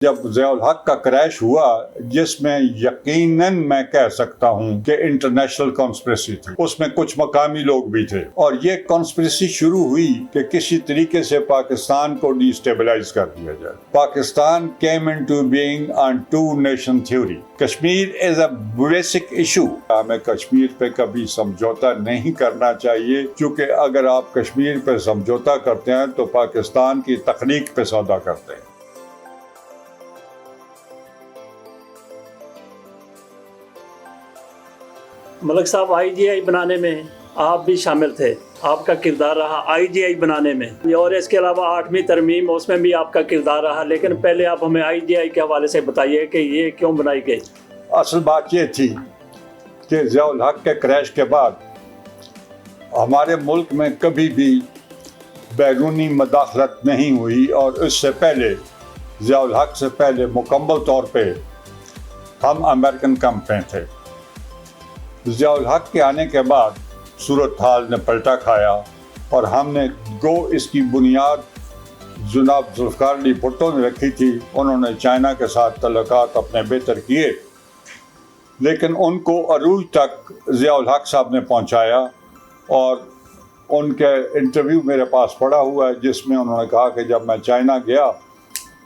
جب ضیاء-ال-حق کا کریش ہوا، جس میں یقیناً میں کہہ سکتا ہوں کہ انٹرنیشنل کانسپریسی تھی، اس میں کچھ مقامی لوگ بھی تھے، اور یہ کانسپریسی شروع ہوئی کہ کسی طریقے سے پاکستان کو ڈی اسٹیبلائز کر دیا جائے۔ Pakistan came into being on two nation theory۔ Kashmir is a basic issue۔ ہمیں کشمیر پہ کبھی سمجھوتا نہیں کرنا چاہیے، کیونکہ اگر آپ کشمیر پہ سمجھوتا کرتے ہیں تو پاکستان کی تخلیق پہ سودا کرتے ہیں۔ ملک صاحب، IGI بنانے میں آپ بھی شامل تھے، آپ کا کردار رہا IGI بنانے میں، اور اس کے علاوہ 8ویں ترمیم اس میں بھی آپ کا کردار رہا، لیکن پہلے آپ ہمیں IGI کے حوالے سے بتائیے کہ یہ کیوں بنائی گئی؟ اصل بات یہ تھی کہ ضیاء-ال-حق کے کریش کے بعد ہمارے ملک میں کبھی بھی بیرونی مداخلت نہیں ہوئی، اور اس سے پہلے ضیاء-ال-حق سے پہلے مکمل طور پہ ہم امریکن کیمپ میں تھے۔ ضیاء-ال-حق کے آنے کے بعد صورتحال نے پلٹا کھایا، اور ہم نے اس کی بنیاد جناب ذوالفقار علی بھٹو نے رکھی تھی۔ انہوں نے چائنا کے ساتھ تعلقات اپنے بہتر کیے، لیکن ان کو عروج تک ضیاء-ال-حق صاحب نے پہنچایا، اور ان کے انٹرویو میرے پاس پڑا ہوا ہے، جس میں انہوں نے کہا کہ جب میں چائنا گیا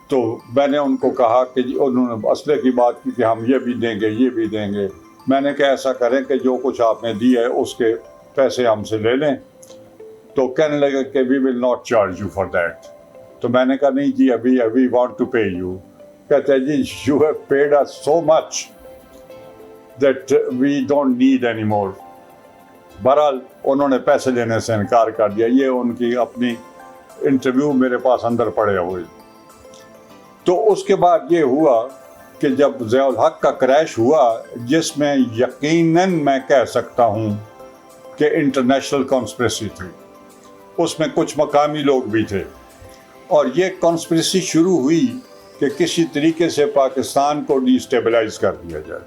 تو میں نے ان کو کہا کہ انہوں نے اسلحے کی بات کی کہ ہم یہ بھی دیں گے، یہ بھی دیں گے۔ میں نے کہا ایسا کریں کہ جو کچھ آپ نے دیا ہے اس کے پیسے ہم سے لے لیں، تو کہنے لگے کہ we will not charge you for that. تو میں نے کہا نہیں جی، ابھی we want to pay you. کہتے ہیں جی you have paid us so much that we don't need any more. بہرحال انہوں نے پیسے لینے سے انکار کر دیا۔ یہ ان کی اپنی انٹرویو میرے پاس اندر پڑے ہوئے۔ تو اس کے بعد یہ ہوا کہ جب ضیاء-ال-حق کا کریش ہوا، جس میں یقیناً میں کہہ سکتا ہوں کہ انٹرنیشنل کانسپریسی تھی، اس میں کچھ مقامی لوگ بھی تھے، اور یہ کانسپریسی شروع ہوئی کہ کسی طریقے سے پاکستان کو ڈی اسٹیبلائز کر دیا جائے،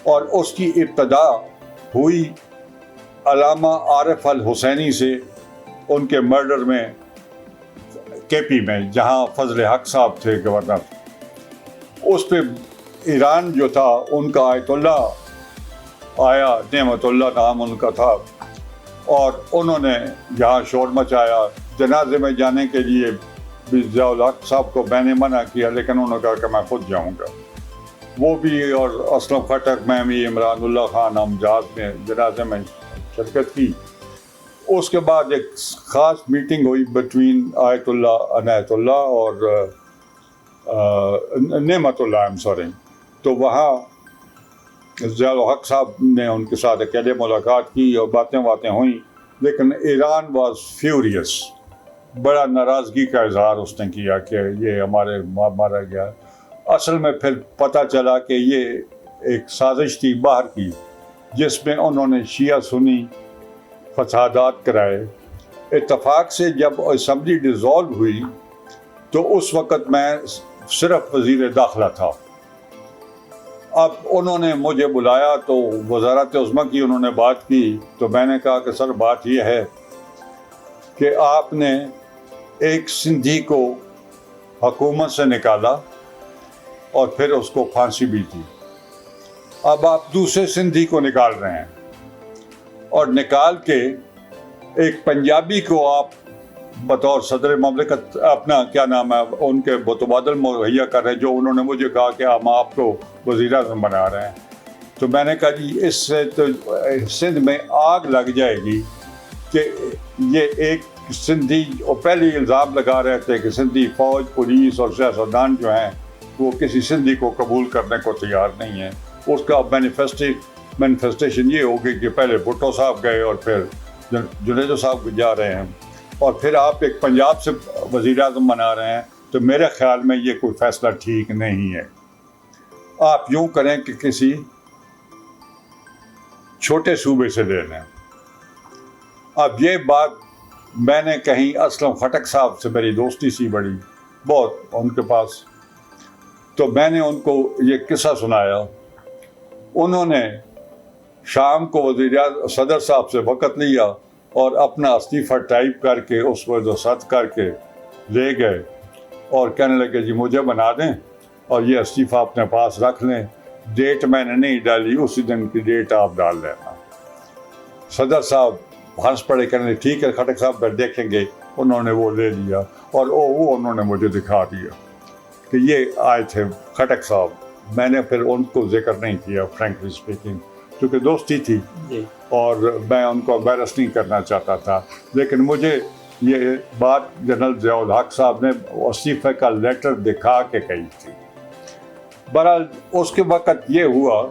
اور اس کی ابتدا ہوئی علامہ عارف الحسینی سے، ان کے مرڈر میں KP میں، جہاں فضل حق صاحب تھے گورنر۔ اس پہ ایران جو تھا، ان کا آیت اللہ آیا، نعمت اللہ نام ان کا تھا، اور انہوں نے یہاں شور مچایا۔ جنازے میں جانے کے لیے بھی ضیاء-ال-حق صاحب کو میں نے منع کیا، لیکن انہوں نے کہا کہ میں خود جاؤں گا۔ وہ بھی، اور اسلم خٹک، میں بھی، عمران اللہ خان، ہم جہاز میں جنازے میں شرکت کی۔ اس کے بعد ایک خاص میٹنگ ہوئی بٹوین آیت اللہ عنایت اللہ اور نعمت اللہ تو وہاں ضیاء-ال-حق صاحب نے ان کے ساتھ اکیلے ملاقات کی، اور باتیں ہوئیں، لیکن ایران واز فیوریس۔ بڑا ناراضگی کا اظہار اس نے کیا کہ یہ ہمارے مارا گیا۔ اصل میں پھر پتہ چلا کہ یہ ایک سازش تھی باہر کی، جس میں انہوں نے شیعہ سنی فسادات کرائے۔ اتفاق سے جب اسمبلی ڈیزالو ہوئی تو اس وقت میں صرف وزیر داخلہ تھا۔ اب انہوں نے مجھے بلایا تو وزارت عظمی کی انہوں نے بات کی، تو میں نے کہا کہ سر بات یہ ہے کہ آپ نے ایک سندھی کو حکومت سے نکالا اور پھر اس کو پھانسی بھی دی، اب آپ دوسرے سندھی کو نکال رہے ہیں، اور نکال کے ایک پنجابی کو آپ بطور صدر مملکت اپنا کیا نام ہے ان کے متبادل مہیا کر رہے ہیں، جو انہوں نے مجھے کہا کہ ہم آپ کو وزیر اعظم بنا رہے ہیں۔ تو میں نے کہا جی اس سے تو سندھ میں آگ لگ جائے گی کہ یہ ایک سندھی، اور پہلے الزام لگا رہے تھے کہ سندھی فوج، پولیس اور سیاستدان جو ہیں وہ کسی سندھی کو قبول کرنے کو تیار نہیں ہیں۔ اس کا مینیفیسٹیشن یہ ہوگی کہ پہلے بھٹو صاحب گئے اور پھر جنیدو صاحب جا رہے ہیں، اور پھر آپ ایک پنجاب سے وزیر اعظم بنا رہے ہیں۔ تو میرے خیال میں یہ کوئی فیصلہ ٹھیک نہیں ہے۔ آپ یوں کریں کہ کسی چھوٹے صوبے سے لے لیں۔ اب یہ بات میں نے کہیں اسلم خٹک صاحب سے میری دوستی سی بڑی بہت ان کے پاس، تو میں نے ان کو یہ قصہ سنایا۔ انہوں نے شام کو صدر صاحب سے وقت لیا اور اپنا استعفیٰ ٹائپ کر کے اس کو رسد کر کے لے گئے اور کہنے لگے جی مجھے بنا دیں اور یہ استعفیٰ اپنے پاس رکھ لیں. ڈیٹ میں نے نہیں ڈالی, اسی دن کی ڈیٹ آپ ڈال لینا. صدر صاحب ہنس پڑے, کہنے ٹھیک ہے کھٹک صاحب دیکھیں گے. انہوں نے وہ لے لیا اور وہ انہوں نے مجھے دکھا دیا کہ یہ آئے تھے کھٹک صاحب. میں نے پھر ان کو ذکر نہیں کیا فرینکلی اسپیکنگ, کیونکہ دوستی تھی اور میں ان کو امبیرس نہیں کرنا چاہتا تھا. لیکن مجھے یہ بات جنرل ضیاء-ال-حق صاحب نے استعفے کا لیٹر دکھا کے کہی تھی. بہرحال اس کے وقت یہ ہوا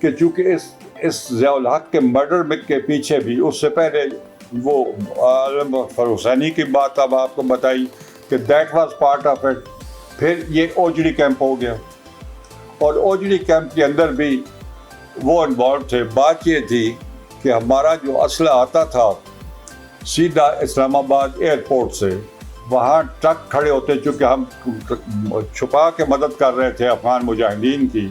کہ چونکہ اس ضیاء-ال-حق کے مرڈر کے پیچھے بھی اس سے پہلے وہ عالم حسینی کی بات اب آپ کو بتائی کہ that was part of it. پھر یہ اوجڑی کیمپ ہو گیا اور اوجڑی کیمپ کے اندر بھی وہ انوالو تھے. بات یہ تھی کہ ہمارا جو اسلحہ آتا تھا سیدھا اسلام آباد ایئرپورٹ سے, وہاں ٹرک کھڑے ہوتے چونکہ ہم چھپا کے مدد کر رہے تھے افغان مجاہدین کی,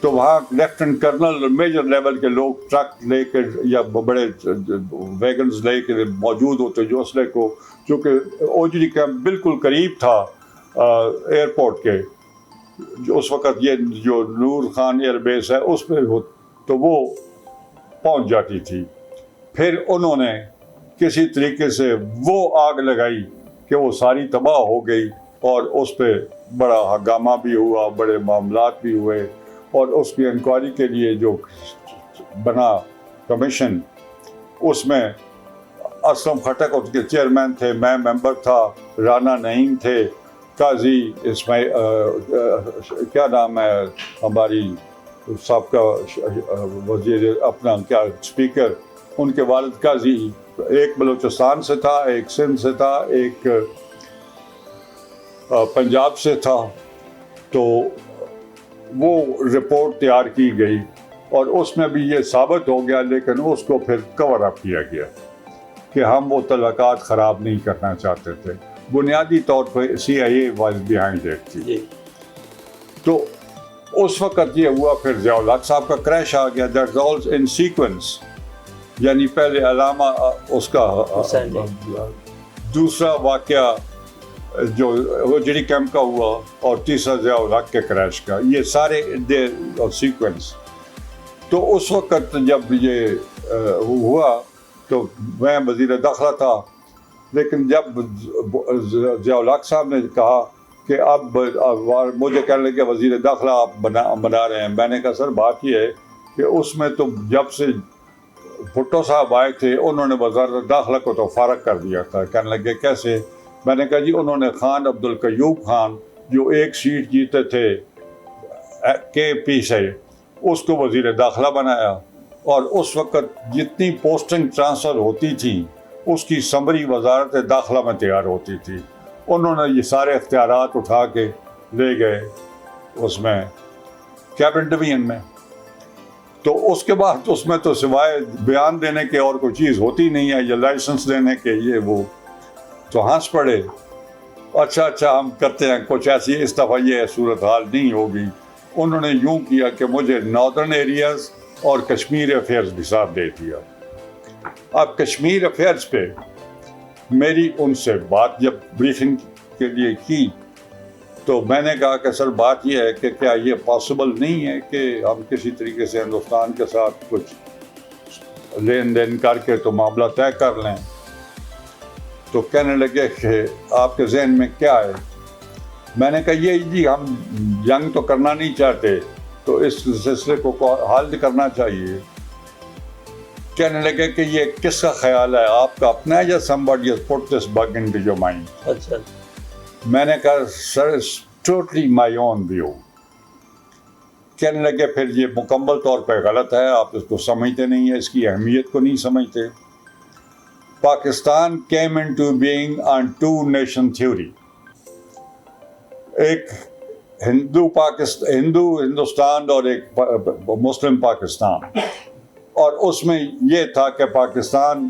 تو وہاں لیفٹنٹ کرنل میجر لیول کے لوگ ٹرک لے کے یا بڑے ویگنز لے کے موجود ہوتے جو اسلحے کو, چونکہ اوجڑی کیمپ بالکل قریب تھا ایئرپورٹ کے. جو اس وقت یہ جو نور خان ایئر بیس ہے اس پہ تو وہ پہنچ جاتی تھی. پھر انہوں نے کسی طریقے سے وہ آگ لگائی کہ وہ ساری تباہ ہو گئی اور اس پہ بڑا ہنگامہ بھی ہوا, بڑے معاملات بھی ہوئے. اور اس کی انکوائری کے لیے جو بنا کمیشن, اس میں اسلم کھٹک اس کے چیئرمین تھے, میں ممبر تھا, رانا نعیم تھے, قاضی کیا نام ہے ہماری سابقہ وزیر اپنا کیا اسپیکر, ان کے والد قاضی, ایک بلوچستان سے تھا, ایک سندھ سے تھا, ایک پنجاب سے تھا. تو وہ رپورٹ تیار کی گئی اور اس میں بھی یہ ثابت ہو گیا, لیکن اس کو پھر کور اپ کیا گیا کہ ہم وہ تعلقات خراب نہیں کرنا چاہتے تھے. بنیادی طور پہ CIA واز بیہائنڈ اٹ تھی. تو اس وقت یہ ہوا. پھر ضیاء-ال-حق صاحب کا کریش آ گیا. دیٹس آل ان سیکوینس, یعنی پہلے علامہ اس کا دوسرا واقعہ جو اوجڑی کیمپ کا ہوا اور تیسرا ضیاء-ال-حق کے کریش کا, یہ سارے سیکوینس. تو اس وقت جب یہ ہوا تو میں وزیر داخلہ تھا, لیکن جب ضیاء-ال-حق صاحب نے کہا کہ اب مجھے کہنے لگے وزیر داخلہ آپ بنا رہے ہیں. میں نے کہا سر بات یہ ہے کہ اس میں تو جب سے بھٹو صاحب آئے تھے انہوں نے وزارت داخلہ کو تو فارغ کر دیا تھا. کہنے لگے کیسے؟ میں نے کہا جی انہوں نے خان عبدالقیوم خان جو ایک سیٹ جیتے تھے KP سے, اس کو وزیر داخلہ بنایا اور اس وقت جتنی پوسٹنگ ٹرانسفر ہوتی تھی اس کی سمری وزارت داخلہ میں تیار ہوتی تھی. انہوں نے یہ سارے اختیارات اٹھا کے لے گئے اس میں کیبنٹ ڈویژن میں. تو اس کے بعد اس میں تو سوائے بیان دینے کے اور کوئی چیز ہوتی نہیں ہے, یا لائسنس دینے کے یہ وہ. تو ہنس پڑے, اچھا ہم کرتے ہیں کچھ ایسی, اس دفعہ یہ صورتحال نہیں ہوگی. انہوں نے یوں کیا کہ مجھے ناردرن ایریاز اور کشمیر افیئرز بھی ساتھ دے دیا. اب کشمیر افیئرز پہ میری ان سے بات جب بریفنگ کے لیے کی تو میں نے کہا کہ سر بات یہ ہے کہ کیا یہ پاسبل نہیں ہے کہ ہم کسی طریقے سے ہندوستان کے ساتھ کچھ لین دین کر کے تو معاملہ طے کر لیں. تو کہنے لگے کہ آپ کے ذہن میں کیا ہے؟ میں نے کہا یہ جی ہم جنگ تو کرنا نہیں چاہتے, تو اس سلسلے کو حل کرنا چاہیے. کہنے لگے کہ یہ کس کا خیال ہے, آپ کا اپنا ہے یا somebody has put this bug into your mind؟ اچھا. میں نے کہا سر it's totally my own view. کہنے لگے پھر یہ مکمل طور پہ غلط ہے, آپ اس کو سمجھتے نہیں ہیں, اس کی اہمیت کو نہیں سمجھتے. Pakistan came into being on two nation theory. ایک ہندو ہندوستان اور ایک مسلم پاکستان. اور اس میں یہ تھا کہ پاکستان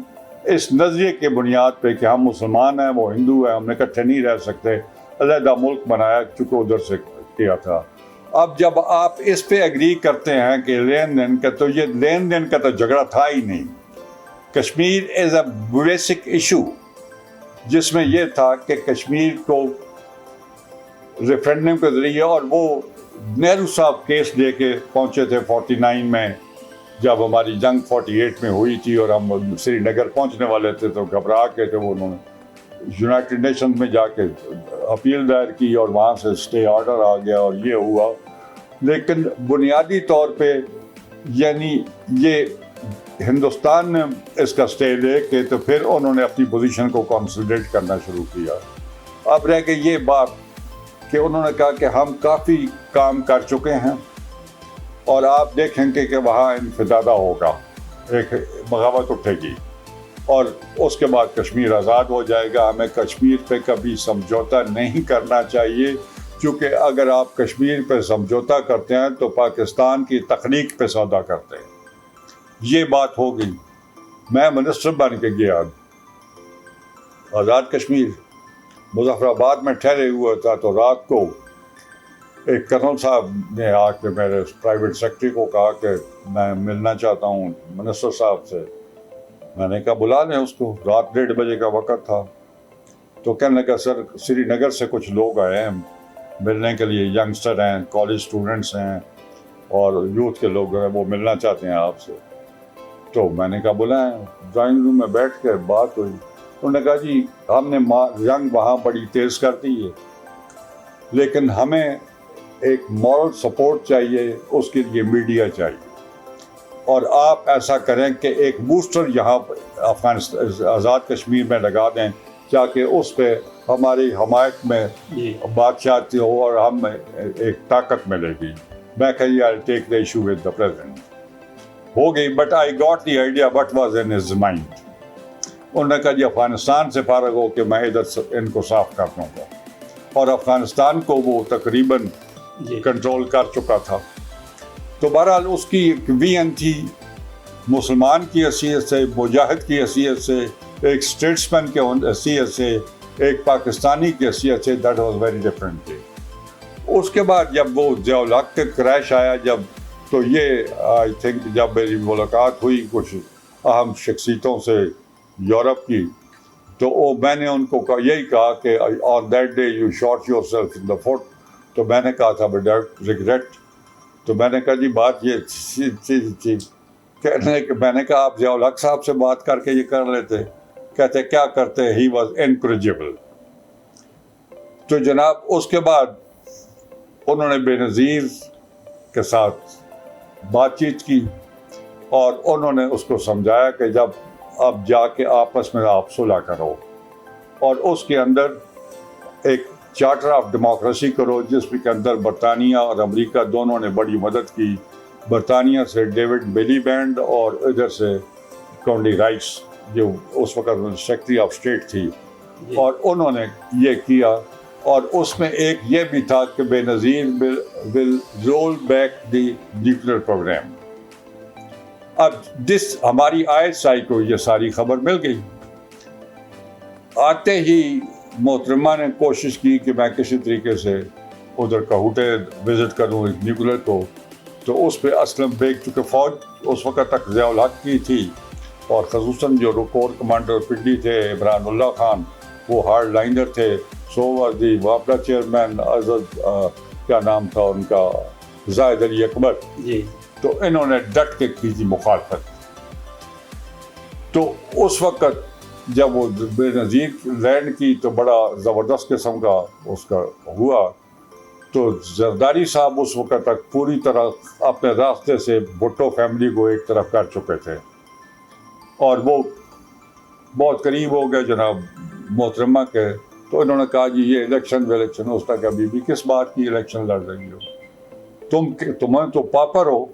اس نظریے کے بنیاد پہ کہ ہم مسلمان ہیں وہ ہندو ہیں, ہم اکٹھے نہیں رہ سکتے, علیحدہ ملک بنایا چونکہ ادھر سے کیا تھا. اب جب آپ اس پہ ایگری کرتے ہیں کہ لین دین کا, تو یہ لین دین کا تو جھگڑا تھا ہی نہیں. کشمیر از اے بیسک ایشو جس میں یہ تھا کہ کشمیر کو ریفرینڈم کے ذریعے. اور وہ نہرو صاحب کیس لے کے پہنچے تھے 49 میں جب ہماری جنگ 48 میں ہوئی تھی اور ہم سری نگر پہنچنے والے تھے تو گھبرا کے تھے وہ. انہوں نے یونائٹڈ نیشنز میں جا کے اپیل دائر کی اور وہاں سے اسٹے آرڈر آ گیا اور یہ ہوا. لیکن بنیادی طور پہ یعنی یہ ہندوستان نے اس کا اسٹے لے کے تو پھر انہوں نے اپنی پوزیشن کو کنسولیڈیٹ کرنا شروع کیا. اب رہ کے یہ بات کہ انہوں نے کہا کہ ہم کافی کام کر چکے ہیں اور آپ دیکھیں گے کہ وہاں انفدادہ ہوگا, ایک بغاوت اٹھے گی اور اس کے بعد کشمیر آزاد ہو جائے گا. ہمیں کشمیر پہ کبھی سمجھوتا نہیں کرنا چاہیے کیونکہ اگر آپ کشمیر پہ سمجھوتا کرتے ہیں تو پاکستان کی تخلیق پہ سودا کرتے ہیں. یہ بات ہو گئی. میں منسٹر بن کے گیا آزاد کشمیر, مظفر آباد میں ٹھہرے ہوا تھا تو رات کو ایک کرنل صاحب نے آ کے میرے پرائیویٹ سیکرٹری کو کہا کہ میں ملنا چاہتا ہوں منسٹر صاحب سے. میں نے کہا بلا لیں اس کو. رات 1:30 بجے کا وقت تھا. تو کہنے لگا سر سری نگر سے کچھ لوگ آئے ہیں ملنے کے لیے, ینگسٹر ہیں, کالج اسٹوڈنٹس ہیں اور یوتھ کے لوگ ہیں, وہ ملنا چاہتے ہیں آپ سے. تو میں نے کہا بلائیں. ڈرائنگ روم میں بیٹھ کے بات ہوئی. انہوں نے کہا جی ہم نے جنگ وہاں بڑی تیز کر دی ہے لیکن ہمیں ایک مورل سپورٹ چاہیے, اس کے لیے میڈیا چاہیے اور آپ ایسا کریں کہ ایک بوسٹر یہاں افغانستان آزاد کشمیر میں لگا دیں تاکہ اس پہ ہماری حمایت میں بادشاہتی ہو اور ہم ایک طاقت ملے گی. میں کہا I'll take the issue with the president. ہو گئی but I got the idea what was in his mind. انہوں نے کہا جی افغانستان سے فارغ ہو کہ میں ادھر ان کو صاف کر دوں گا اور افغانستان کو وہ تقریباً کنٹرول کر چکا تھا. تو بہرحال اس کی ایک وین تھی مسلمان کی حیثیت سے, مجاہد کی حیثیت سے, ایک اسٹیٹسمین کی حیثیت سے, ایک پاکستانی کی حیثیت سے. That was very different. اس کے بعد جب وہ ضیاء-ال-حق کے کریش آیا جب تو یہ آئی تھنک جب میری ملاقات ہوئی کچھ اہم شخصیتوں سے یورپ کی تو میں نے ان کو یہی کہا کہ on that day you shot yourself in the foot. تو میں نے کہا تھا وداؤٹ ریگریٹ. تو میں نے کہا جی بات یہ تھی کہ میں نے کہا آپ ضیاء-ال-حق صاحب سے بات کر کے یہ کر لیتے. کہتے کیا کرتے, ہی واز انکریجیبل. تو جناب اس کے بعد انہوں نے بے نظیر کے ساتھ بات چیت کی اور انہوں نے اس کو سمجھایا کہ جب اب جا کے آپس میں آپ صلح کرو اور اس کے اندر ایک چارٹر آف ڈیموکریسی کرو جس کے اندر برطانیہ اور امریکہ دونوں نے بڑی مدد کی. برطانیہ سے ڈیوڈ ملیبینڈ اور ادھر سے کونڈی رائس جو اس وقت سیکرٹری آف اسٹیٹ تھی اور انہوں نے یہ کیا. اور اس میں ایک یہ بھی تھا کہ بے نظیر ول رول بیک دی نیوکلیئر پروگرام. اب ہماری ISI کو یہ ساری خبر مل گئی. آتے ہی محترمہ نے کوشش کی کہ میں کسی طریقے سے ادھر کہوٹے وزٹ کروں نیوکلیئر کو. تو اس پہ اسلم بیگ چونکہ فوج اس وقت تک ضیاء-ال-حق کی تھی اور خصوصاً جو کور کمانڈر پنڈی تھے عمران اللہ خان وہ ہارڈ لائنر تھے. سو واز دی وابڈا چیئرمین کیا نام تھا ان کا, زاہد علی اکبر. تو انہوں نے ڈٹ کے کی تھی مخالفت. تو اس وقت جب وہ بے نظیر لینڈ کی تو بڑا زبردست قسم کا اس کا ہوا. تو زرداری صاحب اس وقت تک پوری طرح اپنے راستے سے بھٹو فیملی کو ایک طرف کر چکے تھے اور وہ بہت قریب ہو گئے جناب محترمہ کے. تو انہوں نے کہا جی یہ الیکشن اس تک ابھی بھی کس بات کی الیکشن لڑ رہی ہو, تمہیں تو پاپر ہو.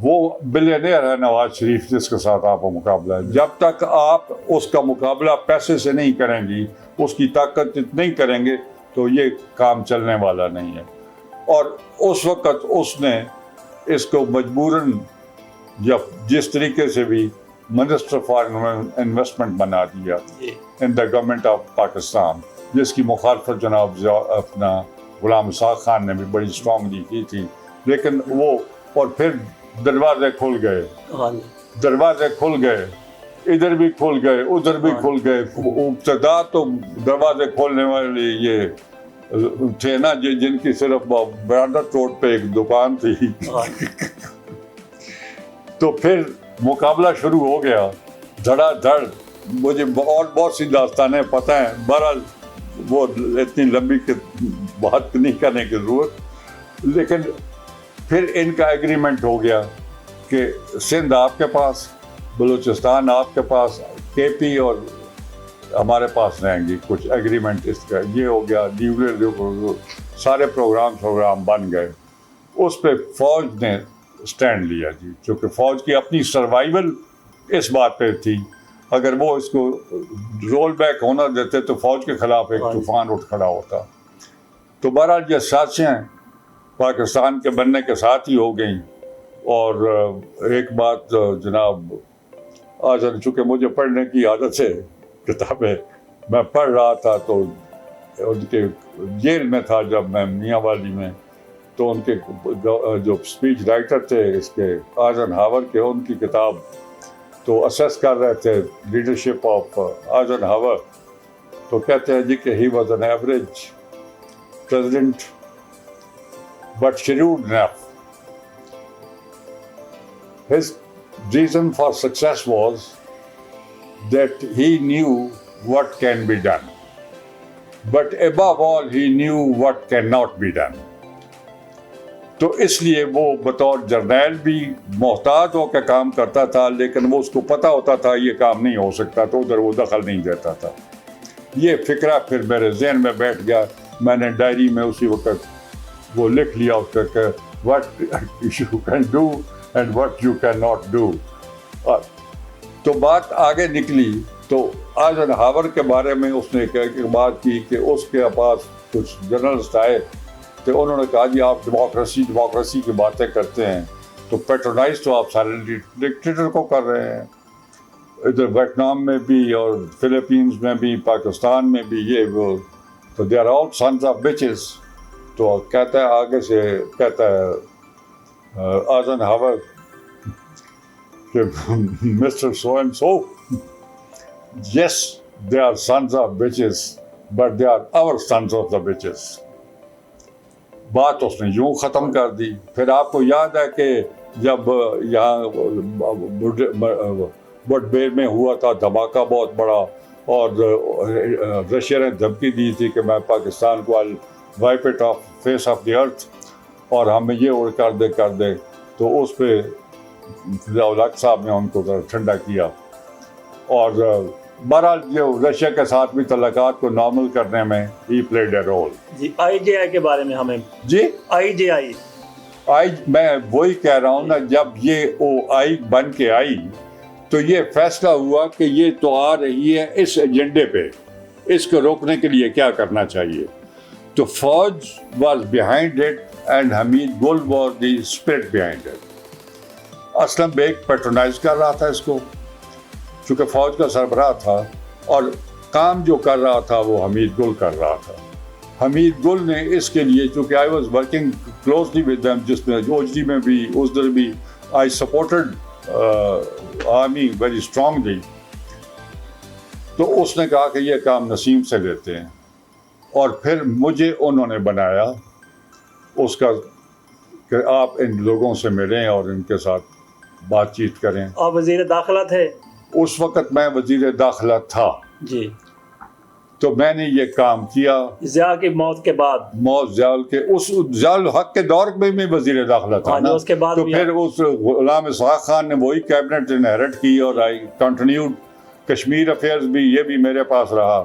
وہ بلینئر ہے نواز شریف جس کے ساتھ آپ کا مقابلہ ہے. جب تک آپ اس کا مقابلہ پیسے سے نہیں کریں گی, اس کی طاقت نہیں کریں گے تو یہ کام چلنے والا نہیں ہے. اور اس وقت اس نے اس کو مجبوراً جس طریقے سے بھی منسٹر فار انویسٹمنٹ بنا دیا ان دا گورنمنٹ آف پاکستان, جس کی مخالفت جناب اپنا غلام اسحاق خان نے بھی بڑی اسٹرانگلی کی تھی. لیکن وہ اور پھر دروازے کھل گئے, ادھر بھی کھل گئے ادھر بھی کھل گئے. ابتدا تو دروازے کھولنے والے یہ تھے نا جن کی صرف برادر روڈ پہ ایک دکان تھی. تو پھر مقابلہ شروع ہو گیا دھڑا دھڑ. مجھے اور بہت سی داستانیں پتہ ہیں, بہرحال وہ اتنی لمبی بات نہیں کرنے کی ضرورت. لیکن پھر ان کا ایگریمنٹ ہو گیا کہ سندھ آپ کے پاس, بلوچستان آپ کے پاس, کے پی اور ہمارے پاس رہیں گی. کچھ ایگریمنٹ اس کا یہ ہو گیا. سارے پروگرام بن گئے. اس پہ فوج نے سٹینڈ لیا جی, چونکہ فوج کی اپنی سروائیول اس بات پہ تھی. اگر وہ اس کو رول بیک ہونا دیتے تو فوج کے خلاف ایک طوفان اٹھ کھڑا ہوتا. تو بہرحال یہ سازشیں پاکستان کے بننے کے ساتھ ہی ہو گئیں. اور ایک بات جناب, آج چونکہ مجھے پڑھنے کی عادت ہے, کتابیں میں پڑھ رہا تھا تو ان کے جیل میں تھا جب میں میاں والی میں, تو ان کے جو اسپیچ رائٹر تھے اس کے آئزنہاور کے, ان کی کتاب تو اسیس کر رہے تھے لیڈرشپ آف آئزنہاور. تو کہتے ہیں جی کہ he was an average president but shrewd enough. His reason for success was that he knew what can be done, but above all he knew what cannot be done. تو اس لیے وہ بطور جرنیل بھی محتاط ہو کے کام کرتا تھا, لیکن وہ اس کو پتہ ہوتا تھا یہ کام نہیں ہو سکتا, تو ادھر وہ دخل نہیں دیتا تھا. یہ فکرہ پھر میرے ذہن میں بیٹھ گیا. میں نے ڈائری میں اسی وقت وہ لکھ لیا اس کہ what you can do and what you cannot do. تو بات آگے نکلی تو آئزنہاور کے بارے میں اس نے ایک بات کی کہ اس کے پاس کچھ جرنلسٹ آئے تو انہوں نے کہا جی آپ ڈیموکریسی کی باتیں کرتے ہیں تو پیٹرونائز تو آپ سارے ڈکٹیٹر کو کر رہے ہیں, ادھر ویتنام میں بھی اور فلپینز میں بھی, پاکستان میں بھی, یہ وہ, تو they are all sons of bitches. تو کہتا ہے آگے سے کہتا ہے آئزنہاور کہ mister so and so, yes they are sons of bitches but they are our sons of the bitches. بات اس نے یوں ختم کر دی. پھر آپ کو یاد ہے کہ جب یہاں بٹ بیر میں ہوا تھا دھماکہ بہت بڑا, اور رشیا نے دھمکی دی تھی کہ میں پاکستان کو wipe it off face of the earth, اور ہمیں یہ کر دے. تو اس پہ ضیاء-ul-Haq صاحب نے ان کو ٹھنڈا کیا. اور بہرحال جو رشیا کے ساتھ بھی تعلقات کو نارمل کرنے میں ہی پلیڈ اے رول. جی آئی جے آئی کے بارے میں ہمیں, جی آئی جے آئی, میں وہی کہہ رہا ہوں نا, جب یہ او آئی بن کے آئی تو یہ فیصلہ ہوا کہ یہ تو آ رہی ہے اس ایجنڈے پہ, اس کو روکنے کے لیے کیا کرنا چاہیے. تو فوج was behind it and Hamid Gul was the spirit behind it. Aslam Beg patronise کر رہا تھا اس کو چونکہ فوج کا سربراہ تھا, اور کام جو کر رہا تھا وہ حمید گل کر رہا تھا. حمید گل نے اس کے لیے, چونکہ I was working closely with them, جس میں اوجی میں بھی ادھر بھی آئی سپورٹڈ آرمی ویری اسٹرانگلی. تو اس نے کہا کہ یہ کام نسیم سے لیتے ہیں, اور پھر مجھے انہوں نے بنایا اس کا کہ آپ ان لوگوں سے ملیں اور ان کے ساتھ بات چیت کریں. آپ وزیر داخلہ تھے اس وقت؟ میں وزیر داخلہ تھا جی. تو میں نے یہ کام کیا. ضیاء کی موت کے بعد, موت ضیاء-ul-Haq کے دور میں بھی وزیر داخلہ تھا نا, اس کے بعد تو پھر اس غلام اسحاق خان نے وہی کیبنٹ انہیرٹ کی اور آئی کنٹینیوڈ کشمیر افیئرز بھی, یہ بھی میرے پاس رہا.